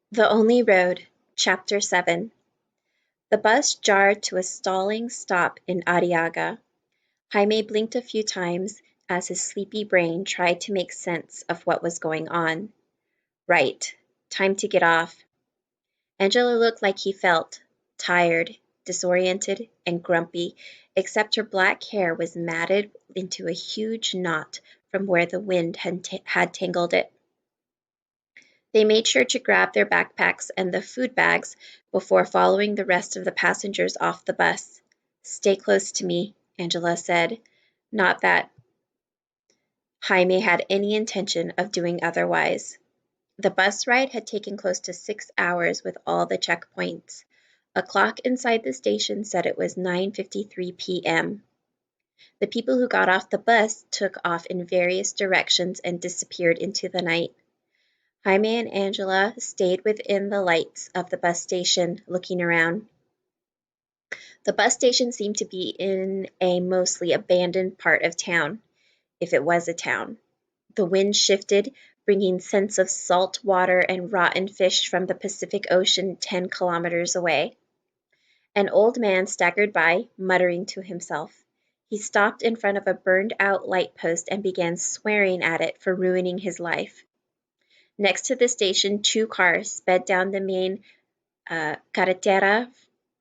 The Only Road, Chapter 7. The bus jarred to a stalling stop in Arriaga. Jaime blinked a few times as his sleepy brain tried to make sense of what was going on. Right, time to get off. Angela looked like he felt, tired, disoriented, and grumpy, except her black hair was matted into a huge knot from where the wind had tangled it. They made sure to grab their backpacks and the food bags before following the rest of the passengers off the bus. "Stay close to me," Angela said. Not that Jaime had any intention of doing otherwise. The bus ride had taken close to 6 hours with all the checkpoints. A clock inside the station said it was 9:53 p.m. The people who got off the bus took off in various directions and disappeared into the night. Jaime and Angela stayed within the lights of the bus station, looking around. The bus station seemed to be in a mostly abandoned part of town, if it was a town. The wind shifted, bringing scents of salt water and rotten fish from the Pacific Ocean 10 kilometers away. An old man staggered by, muttering to himself. He stopped in front of a burned-out light post and began swearing at it for ruining his life. Next to the station, 2 cars sped down the main carretera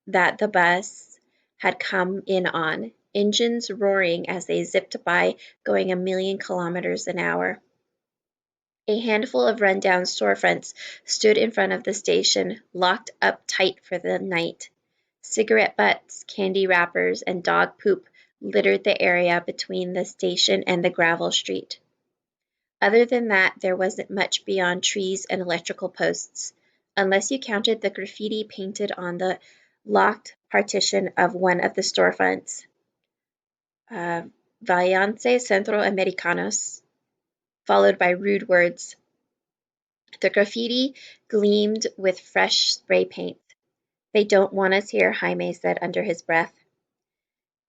that the bus had come in on, engines roaring as they zipped by, going 1,000,000 kilometers an hour. A handful of run-down storefronts stood in front of the station, locked up tight for the night. Cigarette butts, candy wrappers, and dog poop littered the area between the station and the gravel street. Other than that, there wasn't much beyond trees and electrical posts, unless you counted the graffiti painted on the locked partition of one of the storefronts. Váyanse Centroamericanos, followed by rude words. The graffiti gleamed with fresh spray paint. "They don't want us here," Jaime said under his breath.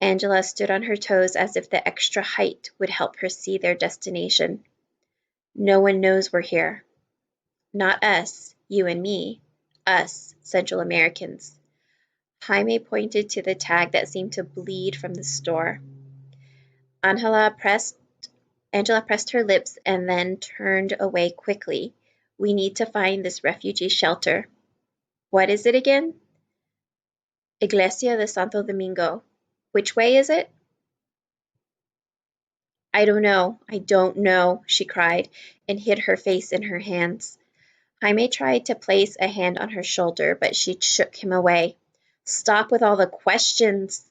Angela stood on her toes as if the extra height would help her see their destination. "No one knows we're here." "Not us, you and me. Us, Central Americans." Jaime pointed to the tag that seemed to bleed from the store. Angela pressed her lips and then turned away quickly. "We need to find this refugee shelter." "What is it again?" "Iglesia de Santo Domingo." "Which way is it?" I don't know," she cried, and hid her face in her hands. Jaime tried to place a hand on her shoulder, but she shook him away. "Stop with all the questions."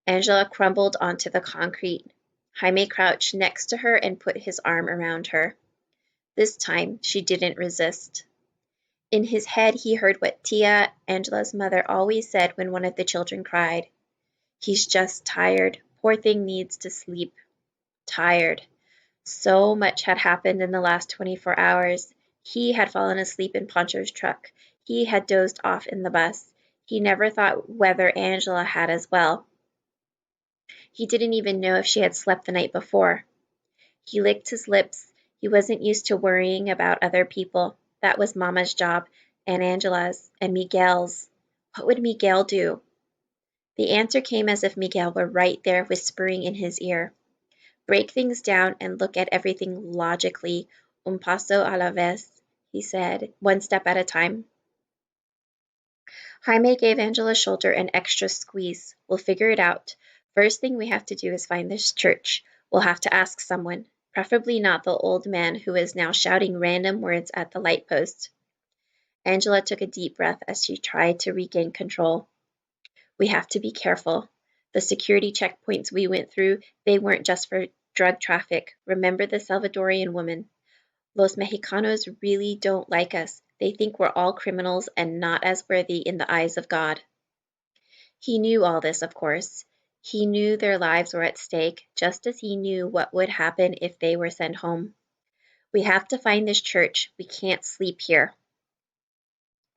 Angela crumbled onto the concrete. Jaime crouched next to her and put his arm around her. This time, she didn't resist. In his head, he heard what Tia, Angela's mother, always said when one of the children cried. "He's just tired. Poor thing needs to sleep." Tired. So much had happened in the last 24 hours. He had fallen asleep in Pancho's truck. He had dozed off in the bus. He never thought whether Angela had as well. He didn't even know if she had slept the night before. He licked his lips. He wasn't used to worrying about other people. That was Mama's job, and Angela's, and Miguel's. What would Miguel do? The answer came as if Miguel were right there whispering in his ear. "Break things down and look at everything logically. Un paso a la vez," he said, "one step at a time." Jaime gave Angela's shoulder an extra squeeze. "We'll figure it out. First thing we have to do is find this church. We'll have to ask someone, preferably not the old man who is now shouting random words at the light post." Angela took a deep breath as she tried to regain control. "We have to be careful. The security checkpoints we went through, they weren't just for drug traffic. Remember the Salvadorian woman? Los Mexicanos really don't like us. They think we're all criminals and not as worthy in the eyes of God." He knew all this, of course. He knew their lives were at stake, just as he knew what would happen if they were sent home. "We have to find this church. We can't sleep here."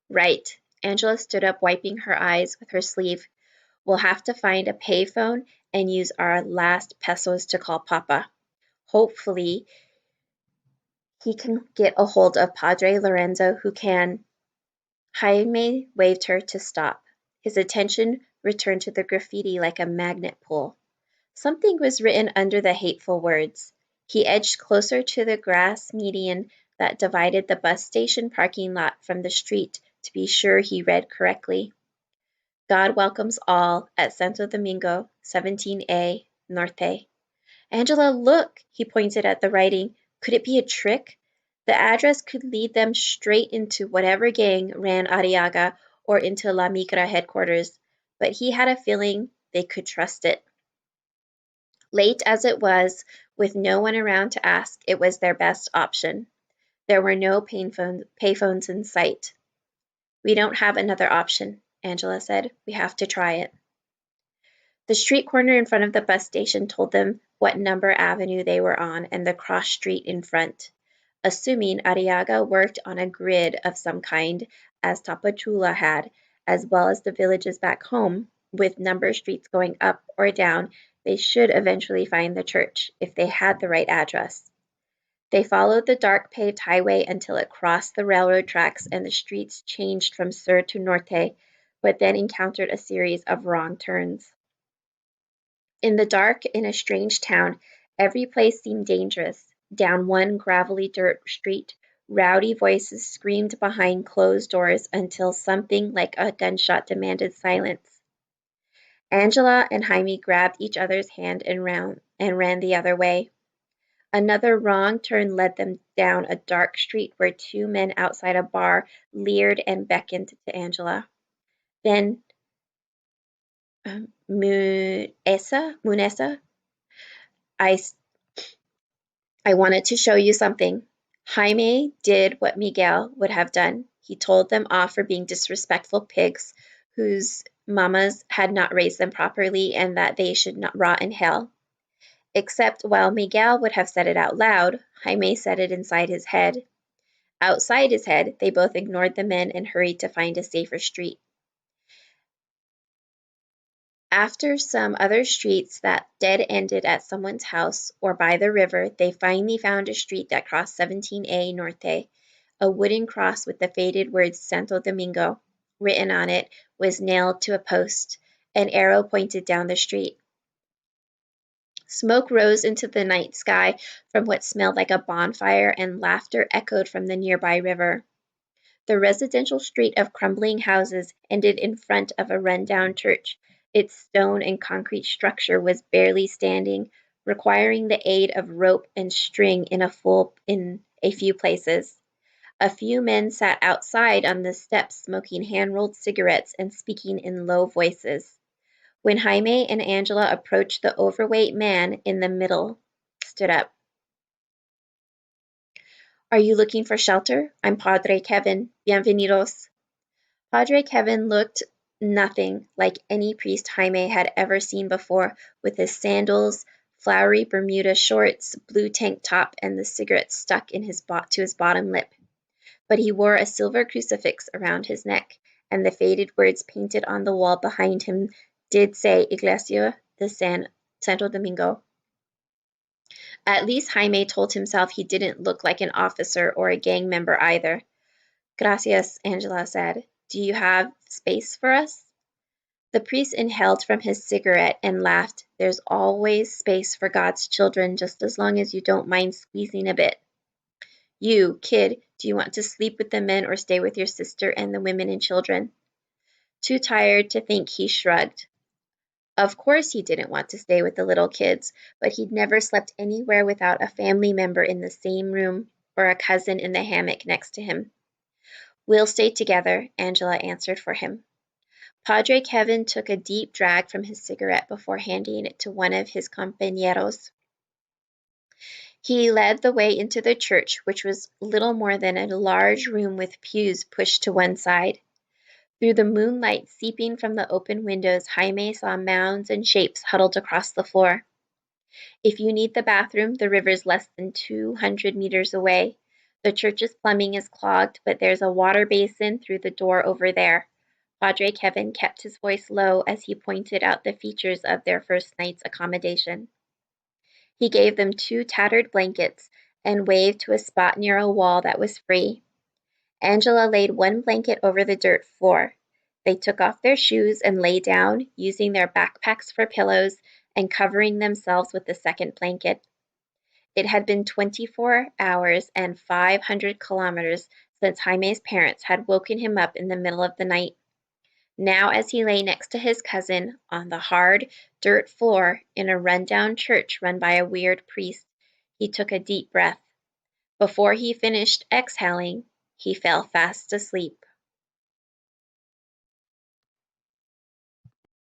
"Right." Angela stood up, wiping her eyes with her sleeve. "We'll have to find a payphone and use our last pesos to call Papa. Hopefully, he can get a hold of Padre Lorenzo, who can Jaime waved her to stop. His attention returned to the graffiti like a magnet pull. Something was written under the hateful words. He edged closer to the grass median that divided the bus station parking lot from the street to be sure he read correctly. God welcomes all at Santo Domingo, 17A, Norte. Angela, look! He pointed at the writing. Could it be a trick? The address could lead them straight into whatever gang ran Arriaga or into La Migra headquarters, but he had a feeling they could trust it. Late as it was, with no one around to ask, it was their best option. There were no payphones in sight. We don't have another option, Angela said. We have to try it. The street corner in front of the bus station told them what number avenue they were on and the cross street in front. Assuming Arriaga worked on a grid of some kind, as Tapachula had, as well as the villages back home, with number streets going up or down, they should eventually find the church, if they had the right address. They followed the dark paved highway until it crossed the railroad tracks and the streets changed from sur to norte, but then encountered a series of wrong turns. In the dark, in a strange town, every place seemed dangerous. Down one gravelly dirt street, rowdy voices screamed behind closed doors until something like a gunshot demanded silence. Angela and Jaime grabbed each other's hand and ran the other way. Another wrong turn led them down a dark street where two men outside a bar leered and beckoned to Angela. Then Munesa, I wanted to show you something. Jaime did what Miguel would have done. He told them off for being disrespectful pigs whose mamas had not raised them properly and that they should not rot in hell. Except while Miguel would have said it out loud, Jaime said it inside his head. Outside his head, they both ignored the men and hurried to find a safer street. After some other streets that dead-ended at someone's house or by the river, they finally found a street that crossed 17A Norte. A wooden cross with the faded words Santo Domingo written on it was nailed to a post. An arrow pointed down the street. Smoke rose into the night sky from what smelled like a bonfire, and laughter echoed from the nearby river. The residential street of crumbling houses ended in front of a run-down church. Its stone and concrete structure was barely standing, requiring the aid of rope and string in a few places. A few men sat outside on the steps smoking hand-rolled cigarettes and speaking in low voices. When Jaime and Angela approached, the overweight man in the middle stood up. Are you looking for shelter? I'm Padre Kevin. Bienvenidos. Padre Kevin looked nothing like any priest Jaime had ever seen before, with his sandals, flowery Bermuda shorts, blue tank top, and the cigarette stuck to his bottom lip. But he wore a silver crucifix around his neck, and the faded words painted on the wall behind him did say Iglesia de Santo Domingo. At least Jaime told himself he didn't look like an officer or a gang member either. Gracias, Angela said. Do you have space for us? The priest inhaled from his cigarette and laughed. There's always space for God's children, just as long as you don't mind squeezing a bit. You, kid, do you want to sleep with the men or stay with your sister and the women and children? Too tired to think, he shrugged. Of course he didn't want to stay with the little kids, but he'd never slept anywhere without a family member in the same room or a cousin in the hammock next to him. We'll stay together, Angela answered for him. Padre Kevin took a deep drag from his cigarette before handing it to one of his compañeros. He led the way into the church, which was little more than a large room with pews pushed to one side. Through the moonlight seeping from the open windows, Jaime saw mounds and shapes huddled across the floor. If you need the bathroom, the river's less than 200 meters away. The church's plumbing is clogged, but there's a water basin through the door over there. Padre Kevin kept his voice low as he pointed out the features of their first night's accommodation. He gave them 2 tattered blankets and waved to a spot near a wall that was free. Angela laid one blanket over the dirt floor. They took off their shoes and lay down, using their backpacks for pillows and covering themselves with the second blanket. It had been 24 hours and 500 kilometers since Jaime's parents had woken him up in the middle of the night. Now, as he lay next to his cousin on the hard dirt floor in a rundown church run by a weird priest, he took a deep breath. Before he finished exhaling, he fell fast asleep.